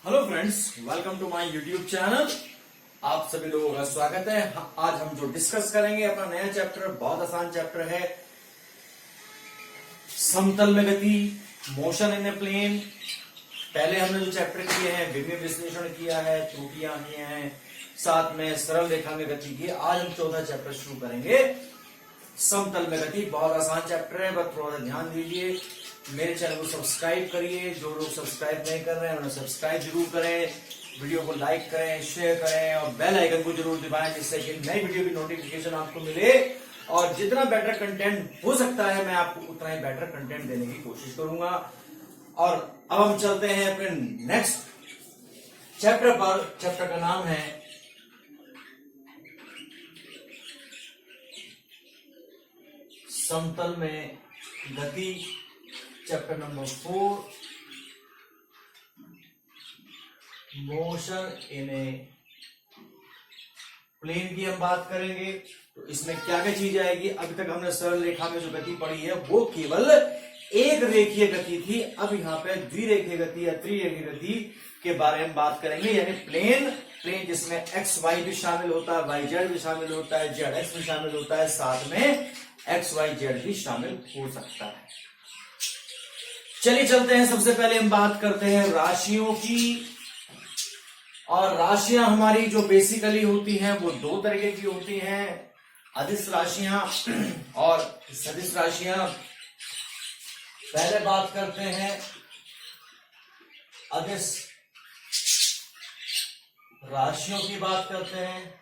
Hello friends, welcome to my YouTube channel. आप सभी लोगों का स्वागत है। आज हम जो डिस्कस करेंगे अपना नया चैप्टर, बहुत आसान चैप्टर है, समतल में गति, मोशन इन ए प्लेन। पहले हमने जो चैप्टर किए हैं, विभिन्न विश्लेषण किया है, त्रुटियां किए हैं, साथ में सरल रेखा में गति की। आज हम चौथा चैप्टर शुरू करेंगे, समतल में गति। बहुत आसान चैप्टर है, बस थोड़ा सा ध्यान दीजिए। मेरे चैनल को सब्सक्राइब करिए। जो लोग सब्सक्राइब नहीं कर रहे हैं उन्हें सब्सक्राइब जरूर करें, वीडियो को लाइक करें, शेयर करें और बेल आइकन को जरूर दबाएं, जिससे कि नई वीडियो की नोटिफिकेशन आपको मिले। और जितना बेटर कंटेंट हो सकता है मैं आपको उतना ही बेटर कंटेंट देने की कोशिश करूंगा। और अब हम चलते हैं अपने नेक्स्ट चैप्टर पर। चैप्टर का नाम है समतल में गति। Chapter number 4, motion in a plane की हम बात करेंगे। तो इसमें क्या क्या चीज आएगी? अभी तक हमने सरल रेखा में जो गति पढ़ी है वो केवल एक रेखीय गति थी। अब यहाँ पे द्विरेखीय गति या त्रिरेखीय गति के बारे में बात करेंगे, यानी प्लेन जिसमें एक्स वाई भी शामिल होता है, वाई जेड भी शामिल होता है, जेड एक्स भी शामिल होता है, साथ में एक्स वाई जेड भी शामिल हो सकता है। चलिए चलते हैं। सबसे पहले हम बात करते हैं राशियों की। और राशियां हमारी जो बेसिकली होती हैं वो दो तरीके की होती हैं, अदिश राशियां और सदिश राशियां। पहले बात करते हैं अदिश राशियों की बात करते हैं।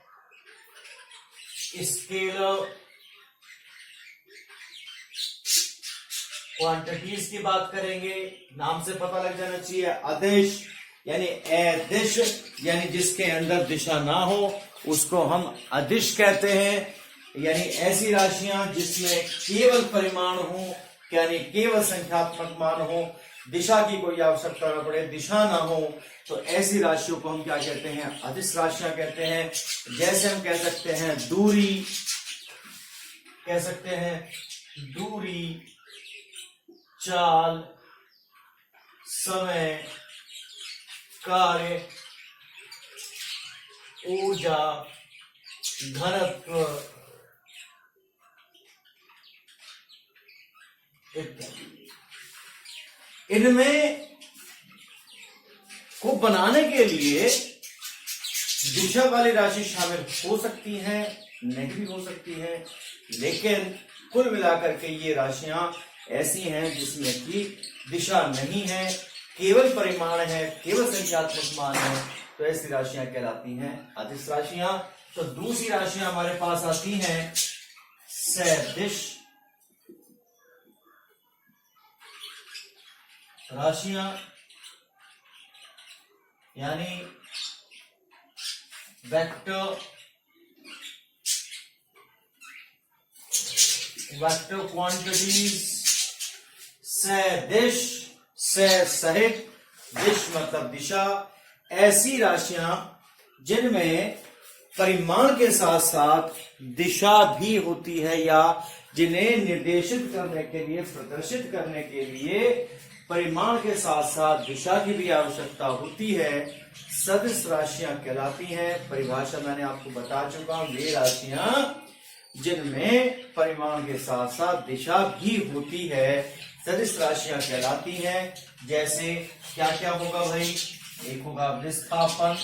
स्केलर क्वांटिटीज की बात करेंगे। नाम से पता लग जाना चाहिए, अदिश यानी अदिश, यानी जिसके अंदर दिशा ना हो उसको हम अदिश कहते हैं। यानी ऐसी राशियां जिसमें केवल परिमाण हो, यानी केवल संख्यात्मक मान हो, दिशा की कोई आवश्यकता न पड़े, दिशा ना हो, तो ऐसी राशियों को हम क्या कहते हैं? अदिश राशियां कहते हैं। जैसे हम कह सकते हैं दूरी, कह सकते हैं दूरी, चाल, समय, कार्य, ऊर्जा, घनत्व इत्यादि। इनमें को बनाने के लिए दिशा वाली राशि शामिल हो सकती है, नहीं भी हो सकती है, लेकिन कुल मिलाकर के ये राशियां ऐसी हैं जिसमें कि दिशा नहीं है, केवल परिमाण है, केवल संख्यात्मक मान है, तो ऐसी राशियां कहलाती हैं अदिश राशियां। तो दूसरी राशियां हमारे पास आती हैं सदिश राशियां, यानी वेक्टर क्वांटिटीज। सदिश से सहित, दिश मतलब दिशा, ऐसी राशियां जिनमें परिमाण के साथ साथ दिशा भी होती है, या जिन्हें निर्देशित करने के लिए, प्रदर्शित करने के लिए परिमाण के साथ साथ दिशा की भी आवश्यकता होती है, सदिश राशियां कहलाती हैं। परिभाषा मैंने आपको बता चुका हूं। ये राशियां जिनमें परिमाण के साथ साथ दिशा भी होती है सदिश राशियां कहलाती हैं। जैसे क्या क्या होगा भाई? एक होगा विस्थापन,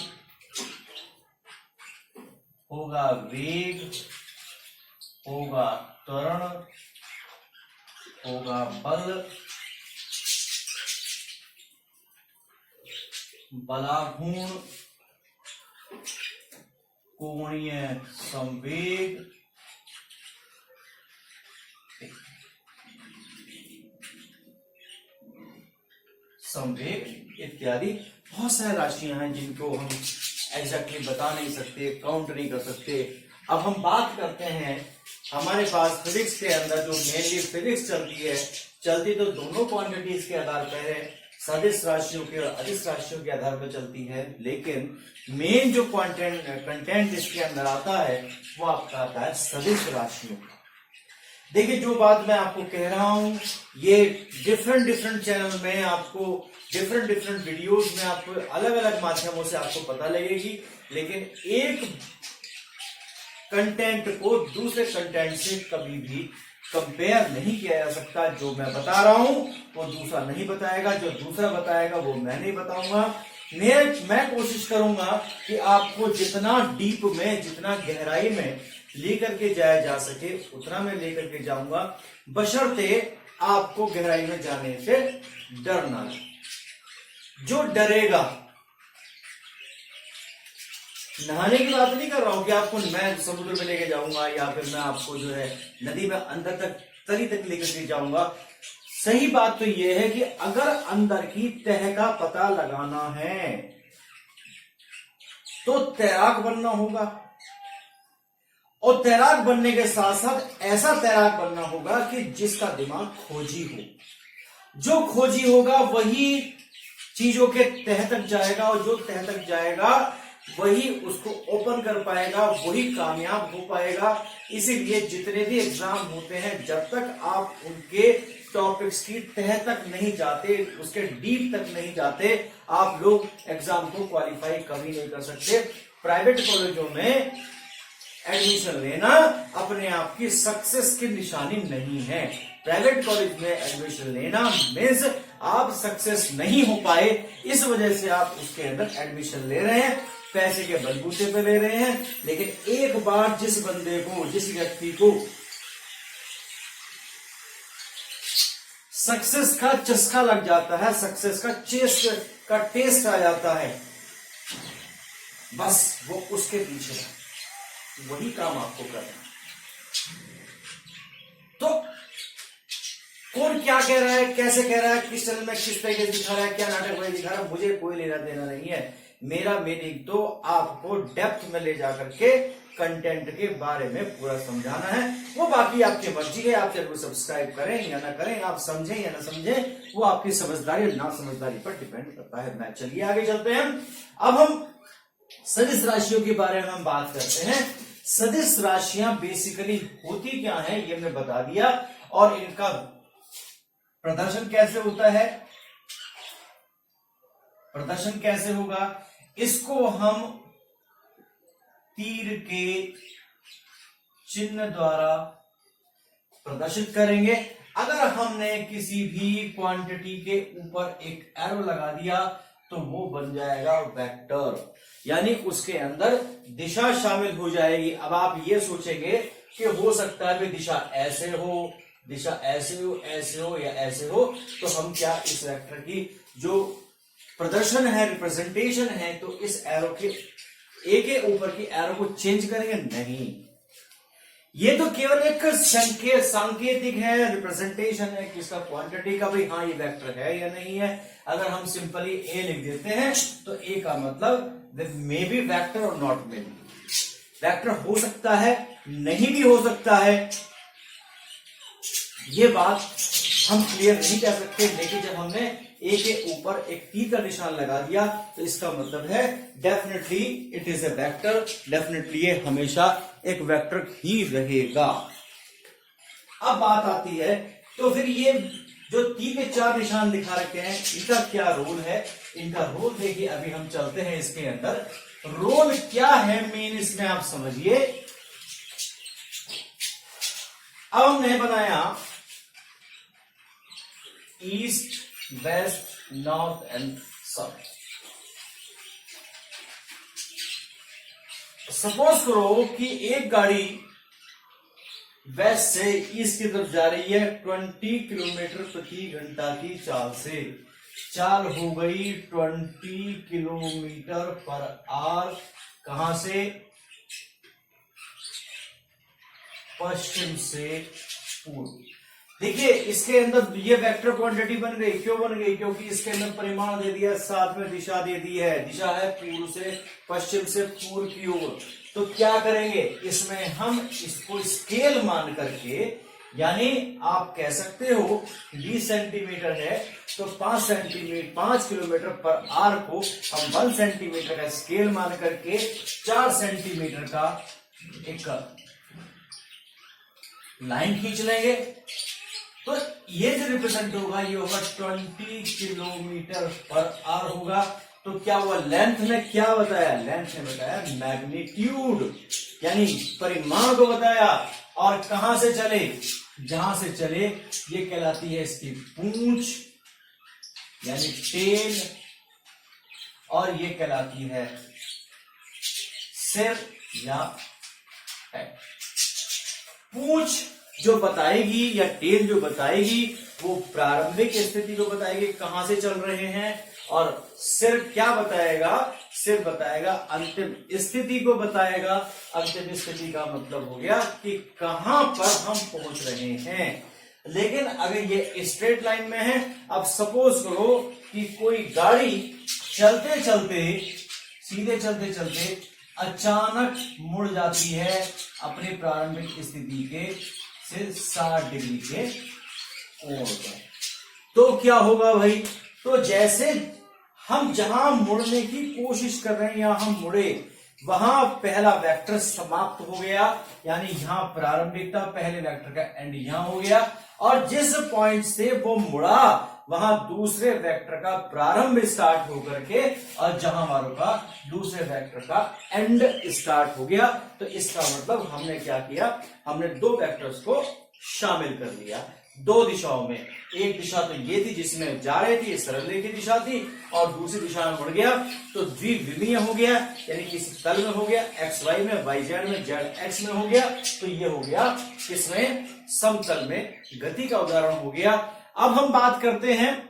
होगा वेग, होगा त्वरण, होगा बल, बलाघूर्ण, कोणीय संवेग, संवेग इत्यादि। बहुत सारी राशियां हैं जिनको हम एग्जैक्टली बता नहीं सकते, काउंट नहीं कर सकते। अब हम बात करते हैं, हमारे पास फिजिक्स के अंदर जो मेनली फिजिक्स चलती तो दोनों क्वांटिटीज के आधार पर है, सदिश राशियों के और अदिश राशियों के आधार पर चलती है, लेकिन मेन जो कंटेंट इसके अंदर आता है वो आपका आता है सदिश राशियों का। देखिए जो बात मैं आपको कह रहा हूं, ये डिफरेंट डिफरेंट चैनल में आपको डिफरेंट डिफरेंट वीडियोस में आपको अलग अलग माध्यमों से आपको पता लगेगी, लेकिन एक कंटेंट को दूसरे कंटेंट से कभी भी कंपेयर नहीं किया जा सकता। जो मैं बता रहा हूं वो दूसरा नहीं बताएगा, जो दूसरा बताएगा वो मैं नहीं बताऊंगा। मैं कोशिश करूंगा कि आपको जितना डीप में, जितना गहराई में लेकर के जाया जा सके उतना मैं लेकर के जाऊंगा, बशर्ते आपको गहराई में जाने से डर ना लगे। जो डरेगा, नहाने की बात नहीं कर रहा हूं कि आपको मैं समुद्र में लेके जाऊंगा या फिर मैं आपको जो है नदी में अंदर तक, तरी तक लेकर के जाऊंगा। सही बात तो यह है कि अगर अंदर की तह का पता लगाना है तो तैराक बनना होगा, और तैराक बनने के साथ साथ ऐसा तैराक बनना होगा कि जिसका दिमाग खोजी हो। जो खोजी होगा वही चीजों के तह तक जाएगा, और जो तह तक जाएगा वही उसको ओपन कर पाएगा, वही कामयाब हो पाएगा। इसीलिए जितने भी एग्जाम होते हैं, जब तक आप उनके टॉपिक्स की तह तक नहीं जाते, उसके डीप तक नहीं जाते, आप लोग एग्जाम को क्वालिफाई कभी नहीं कर सकते। प्राइवेट कॉलेजों में एडमिशन लेना अपने आप की सक्सेस की निशानी नहीं है। प्राइवेट कॉलेज में एडमिशन लेना मीन्स आप सक्सेस नहीं हो पाए, इस वजह से आप उसके अंदर एडमिशन ले रहे हैं, पैसे के बलबूते पे ले रहे हैं। लेकिन एक बार जिस बंदे को, जिस व्यक्ति को सक्सेस का चस्का लग जाता है, सक्सेस का टेस्ट आ जाता है, बस वो उसके पीछे है, वही काम आपको करना है। तो कौन क्या कह रहा है, कैसे कह रहा है, किस चैनल में किस तरीके से दिखा रहा है, क्या नाटक में दिखा रहा है, मुझे कोई लेना देना नहीं है। मेरा मीनिंग तो आपको डेप्थ में ले जाकर के कंटेंट के बारे में पूरा समझाना है। वो बाकी आपकी मर्जी है, आप चैनल को सब्सक्राइब करें या ना करें, आप समझें या ना समझें, वो आपकी समझदारी और ना समझदारी पर डिपेंड करता है। मैं चलिए आगे चलते हैं। अब हम सदिश राशियों के बारे में हम बात करते हैं। सदिश राशियां बेसिकली होती क्या है ये मैं बता दिया, और इनका प्रदर्शन कैसे होता है, प्रदर्शन कैसे होगा, इसको हम तीर के चिन्ह द्वारा प्रदर्शित करेंगे। अगर हमने किसी भी क्वांटिटी के ऊपर एक एरो लगा दिया तो वो बन जाएगा वेक्टर, यानी उसके अंदर दिशा शामिल हो जाएगी। अब आप ये सोचेंगे कि हो सकता है कि दिशा ऐसे हो, दिशा ऐसे हो, ऐसे हो या ऐसे हो, तो हम क्या इस वेक्टर की जो प्रदर्शन है, रिप्रेजेंटेशन है, तो इस एरो के ए के ऊपर की एरो को चेंज करेंगे? नहीं, ये तो केवल एक सांकेतिक है, रिप्रेजेंटेशन है किसका, क्वांटिटी का, भाई हाँ ये वेक्टर है या नहीं है। अगर हम सिंपली ए लिख देते हैं तो ए का मतलब मे बी वेक्टर और नॉट मे बी, वेक्टर हो सकता है, नहीं भी हो सकता है, ये बात हम क्लियर नहीं कह सकते। लेकिन जब हमने ए के ऊपर एक तीर का निशान लगा दिया तो इसका मतलब है definitely it is a vector, definitely ये हमेशा एक वेक्टर ही रहेगा। अब बात आती है तो फिर ये जो तीर के चार निशान दिखा रखे हैं इनका क्या रोल है, इनका रोल देखिए। अभी हम चलते हैं इसके अंदर, रोल क्या है मेन इसमें आप समझिए। अब हमने बनाया east, west, north and south. Suppose करो कि एक गाड़ी वेस्ट से ईस्ट की तरफ जा रही है 20 किलोमीटर प्रति घंटा की चाल से। चाल हो गई 20 किलोमीटर पर आवर, कहां से, पश्चिम से पूर्व। देखिए इसके अंदर ये वेक्टर क्वांटिटी बन गई, क्यों बन गई, क्योंकि इसके अंदर परिमाण दे दिया, साथ में दिशा दे दी है, दिशा है पूर्व से पश्चिम से पूर्व की ओर। तो क्या करेंगे, इसमें हम इसको स्केल मान करके, यानी आप कह सकते हो 20 सेंटीमीटर है तो 5 किलोमीटर पर आवर को हम 1 सेंटीमीटर का स्केल मान करके 4 सेंटीमीटर का एक लाइन खींच लेंगे तो ये जो रिप्रेजेंट होगा ये होगा 20 किलोमीटर पर आवर होगा। तो क्या हुआ, लेंथ ने क्या बताया, लेंथ ने बताया मैग्नीट्यूड यानी परिमाण को बताया। और कहां से चले, जहां से चले ये कहलाती है इसकी पूंछ यानी टेल, और ये कहलाती है सिर या हेड। पूंछ जो बताएगी या टेल जो बताएगी वो प्रारंभिक स्थिति को बताएगी कहां से चल रहे हैं, और सिर क्या बताएगा, सिर बताएगा अंतिम स्थिति को बताएगा। अंतिम स्थिति का मतलब हो गया कि कहां पर हम पहुंच रहे हैं। लेकिन अगर ये स्ट्रेट लाइन में है, अब सपोज करो कि कोई गाड़ी चलते चलते सीधे चलते चलते अचानक मुड़ जाती है अपनी प्रारंभिक स्थिति के से 60 डिग्री के कोण पर, तो क्या होगा भाई, तो जैसे हम जहां मुड़ने की कोशिश कर रहे हैं या हम मुड़े वहां पहला वेक्टर समाप्त हो गया, यानी यहां प्रारंभिक था, पहले वेक्टर का एंड यहां हो गया, और जिस पॉइंट से वो मुड़ा वहां दूसरे वेक्टर का प्रारंभ स्टार्ट होकर के और जहां हमारे का दूसरे वेक्टर का एंड स्टार्ट हो गया। तो इसका मतलब हमने क्या किया, हमने दो वेक्टर्स को शामिल कर लिया दो दिशाओं में। एक दिशा तो ये थी जिसमें जा रहे थे, सरल रेखीय दिशा थी, और दूसरी दिशा में मुड़ गया तो द्विविमीय हो गया, यानी किसी तल में हो गया, एक्स वाई में, वाई जेड में, जेड एक्स में हो गया। तो ये हो गया किसमें, समतल में गति का उदाहरण हो गया। अब हम बात करते हैं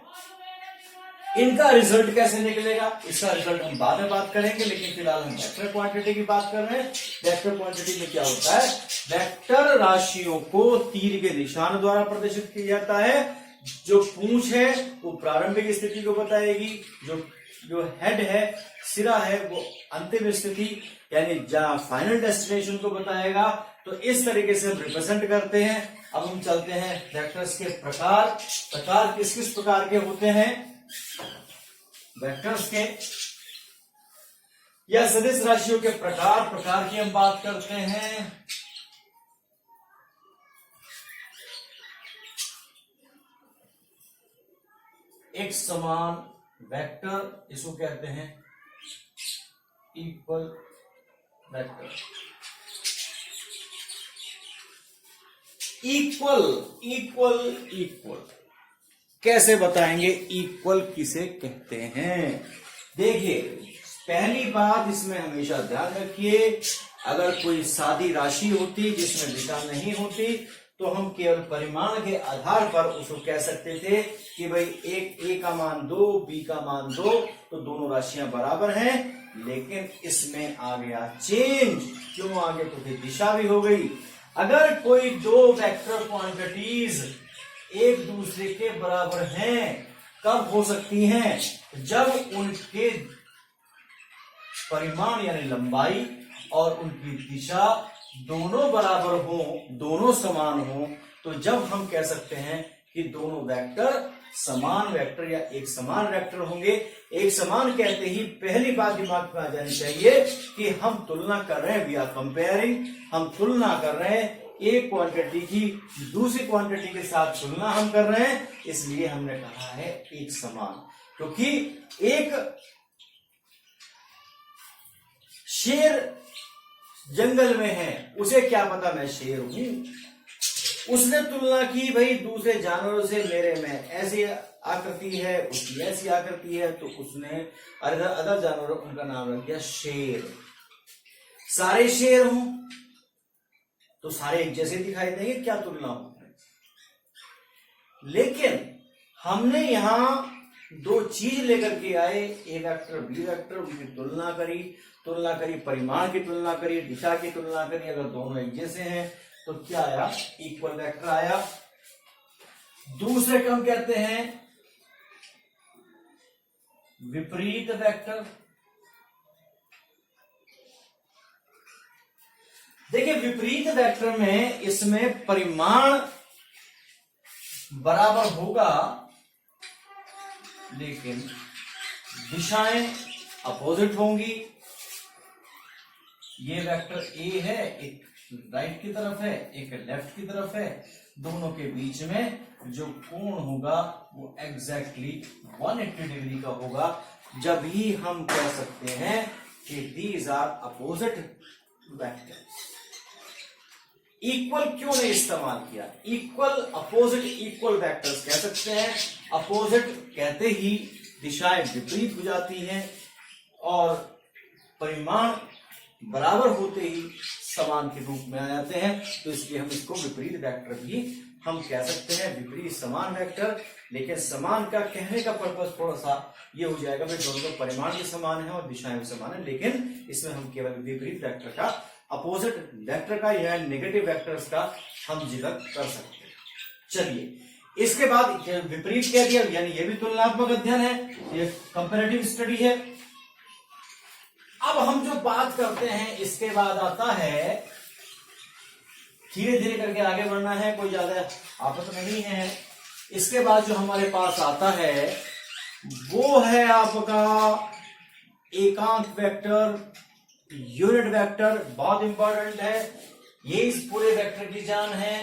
इनका रिजल्ट कैसे निकलेगा, इसका रिजल्ट हम बाद में बात करेंगे, लेकिन फिलहाल हम वेक्टर क्वांटिटी की बात कर रहे हैं। वेक्टर क्वांटिटी में क्या होता है, वेक्टर राशियों को तीर के निशान द्वारा प्रदर्शित किया जाता है। जो पूंछ है वो प्रारंभिक स्थिति को बताएगी, जो हेड है, सिरा है, वो अंतिम स्थिति यानी जहां फाइनल डेस्टिनेशन को बताएगा। तो इस तरीके से हम रिप्रेजेंट करते हैं। अब हम चलते हैं वेक्टर्स के प्रकार किस किस प्रकार के होते हैं वेक्टर्स के या सदिश राशियों के प्रकार की हम बात करते हैं। एक समान वेक्टर, इसको कहते हैं इक्वल वेक्टर। इक्वल कैसे बताएंगे, इक्वल किसे कहते हैं। देखिए पहली बात इसमें हमेशा ध्यान रखिए, अगर कोई सादी राशि होती जिसमें दिशा नहीं होती तो हम केवल परिमाण के आधार पर उसको कह सकते थे कि भाई एक ए का मान 2, बी का मान 2, तो दोनों राशियां बराबर हैं। लेकिन इसमें आ गया चेंज, क्यों आ गया, तो फिर दिशा भी हो गई। अगर कोई दो वेक्टर क्वांटिटीज एक दूसरे के बराबर हैं, कब हो सकती हैं, जब उनके परिमाण यानी लंबाई और उनकी दिशा दोनों बराबर हो, दोनों समान हो। तो जब हम कह सकते हैं कि दोनों वेक्टर समान वेक्टर या एक समान वेक्टर होंगे। एक समान कहते ही पहली बात दिमाग में आ जानी चाहिए कि हम तुलना कर रहे हैं, वी आर कंपेयरिंग, हम तुलना कर रहे हैं एक क्वांटिटी की दूसरी क्वांटिटी के साथ तुलना हम कर रहे हैं, इसलिए हमने कहा है एक समान। क्योंकि एक शेर जंगल में है, उसे क्या पता मैं शेर हूं, उसने तुलना की भाई दूसरे जानवरों से, मेरे में ऐसी आकृति है, उसकी ऐसी आकृति है, तो उसने अदर जानवरों उनका नाम रख दिया शेर। सारे शेर हूं तो सारे एक जैसे दिखाई देंगे, क्या तुलना हो। लेकिन हमने यहां दो चीज लेकर के आए, ए वेक्टर बी वेक्टर, उनकी तुलना करी, परिमाण की तुलना करी, दिशा की तुलना करी। अगर दोनों एक जैसे हैं तो क्या आया, इक्वल वेक्टर आया। दूसरे को हम कहते हैं विपरीत वेक्टर। देखिए विपरीत वेक्टर में इसमें परिमाण बराबर होगा लेकिन दिशाएं अपोजिट होंगी। ये वेक्टर ए है, एक राइट की तरफ है, एक लेफ्ट की तरफ है, दोनों के बीच में जो कोण होगा वो एग्जैक्टली 180 डिग्री का होगा। जब ही हम कह सकते हैं कि these are opposite vectors. Equal क्यों नहीं इस्तेमाल किया? इक्वल, अपोजिट, इक्वल वेक्टर्स कह सकते हैं। अपोजिट कहते ही दिशाएं विपरीत हो जाती हैं और परिमाण बराबर होते ही समान के रूप में आ जाते हैं, तो इसलिए हम इसको विपरीत वेक्टर भी हम कह सकते हैं, विपरीत समान वेक्टर। लेकिन समान का कहने का पर्पस थोड़ा सा ये हो जाएगा भाई दोनों का परिमाण भी समान है और दिशाएं भी समान है, लेकिन इसमें हम केवल विपरीत वेक्टर का, अपोजिट वेक्टर का या नेगेटिव वेक्टर्स का हम जिक्र कर सकते हैं। चलिए, इसके बाद विपरीत कह दिया, यानी ये भी तुलनात्मक अध्ययन है, ये कंपैरेटिव स्टडी है। अब हम जो बात करते हैं इसके बाद आता है, धीरे धीरे करके आगे बढ़ना है, कोई ज्यादा आपत्ति नहीं है। इसके बाद जो हमारे पास आता है वो है आपका एकांक वेक्टर, यूनिट वेक्टर। बहुत इंपॉर्टेंट है, ये इस पूरे वेक्टर की जान है।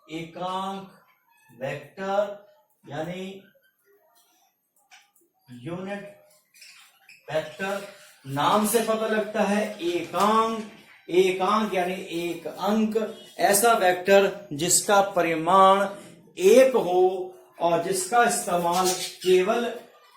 एकांक वेक्टर यानी यूनिट वेक्टर, नाम से पता लगता है एकांक। एकांक यानी एक अंक, ऐसा वेक्टर जिसका परिमाण एक हो और जिसका इस्तेमाल केवल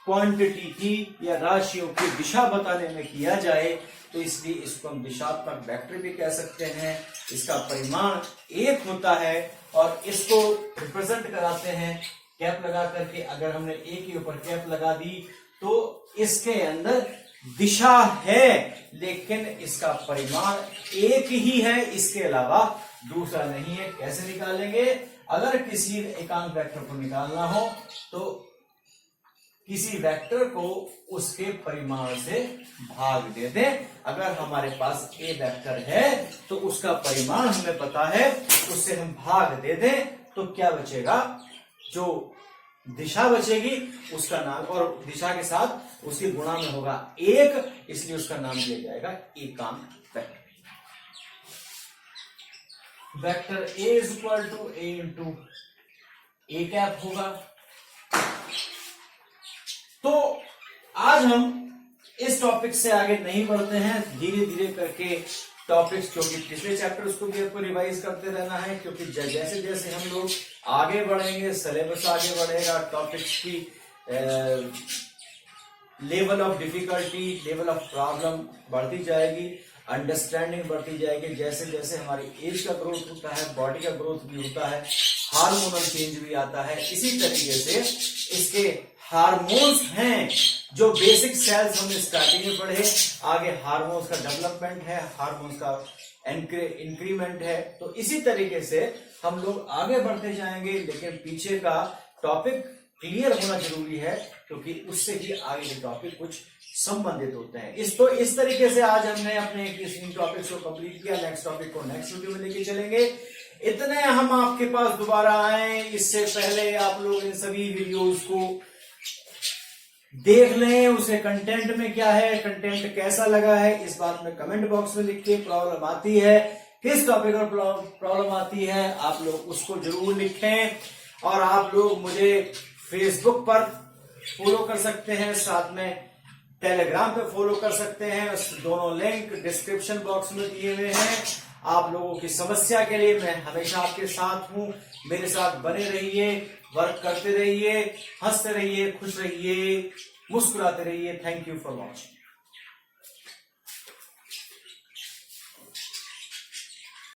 क्वांटिटी की या राशियों की दिशा बताने में किया जाए, तो इसलिए इसको हम दिशात्मक वेक्टर भी कह सकते हैं। इसका परिमाण एक होता है और इसको रिप्रेजेंट कराते हैं कैप लगा करके। अगर हमने एक के ऊपर कैप लगा दी तो इसके अंदर दिशा है, लेकिन इसका परिमाण एक ही है, इसके अलावा दूसरा नहीं है। कैसे निकालेंगे? अगर किसी एकांक वेक्टर को निकालना हो तो किसी वेक्टर को उसके परिमाण से भाग दे दें। अगर हमारे पास ए वेक्टर है तो उसका परिमाण हमें पता है, उससे हम भाग दे दें तो क्या बचेगा? जो दिशा बचेगी उसका नाम, और दिशा के साथ उसकी गुणा में होगा एक, इसलिए उसका नाम दिया जाएगा एकांक vector. Vector A is equal to A into A cap होगा। तो आज हम इस टॉपिक से आगे नहीं बढ़ते हैं, धीरे धीरे करके टॉपिक्स, क्योंकि पिछले चैप्टर उसको भी आपको रिवाइज करते रहना है, क्योंकि जैसे जैसे हम लोग आगे बढ़ेंगे, सिलेबस आगे बढ़ेगा, टॉपिक्स की level of difficulty, level of problem बढ़ती जाएगी, अंडरस्टैंडिंग बढ़ती जाएगी। जैसे जैसे हमारी एज का ग्रोथ होता है, बॉडी का ग्रोथ भी होता है, हार्मोनल चेंज भी आता है। इसी तरीके से इसके हार्मोन्स हैं, जो बेसिक सेल्स हमने स्टार्टिंग में पढ़े, आगे हार्मोन्स का डेवलपमेंट है, हार्मोन्स का इंक्रीमेंट है। तो इसी तरीके से हम लोग आगे बढ़ते जाएंगे, लेकिन पीछे का टॉपिक क्लियर होना जरूरी है, क्योंकि उससे ही आगे के टॉपिक कुछ संबंधित होते हैं। इस तरीके से आज हमने अपने इन टॉपिक्स को कंप्लीट किया। नेक्स्ट टॉपिक को नेक्स्ट वीडियो में लेके चलेंगे। इतने हम आपके पास दोबारा आए, इससे पहले आप लोग इन सभी वीडियोस को देख लें, उसे कंटेंट में क्या है, कंटेंट कैसा लगा है, इस बात में कमेंट बॉक्स में लिखिए। प्रॉब्लम आती है, किस टॉपिक पर प्रॉब्लम आती है, आप लोग उसको जरूर लिखें। और आप लोग मुझे फेसबुक पर फॉलो कर सकते हैं, साथ में टेलीग्राम पे फॉलो कर सकते हैं। दोनों लिंक डिस्क्रिप्शन बॉक्स में दिए हुए हैं। आप लोगों की समस्या के लिए मैं हमेशा आपके साथ हूं। मेरे साथ बने रहिए, वर्क करते रहिए, हंसते रहिए, खुश रहिए, मुस्कुराते रहिए। Thank you for watching.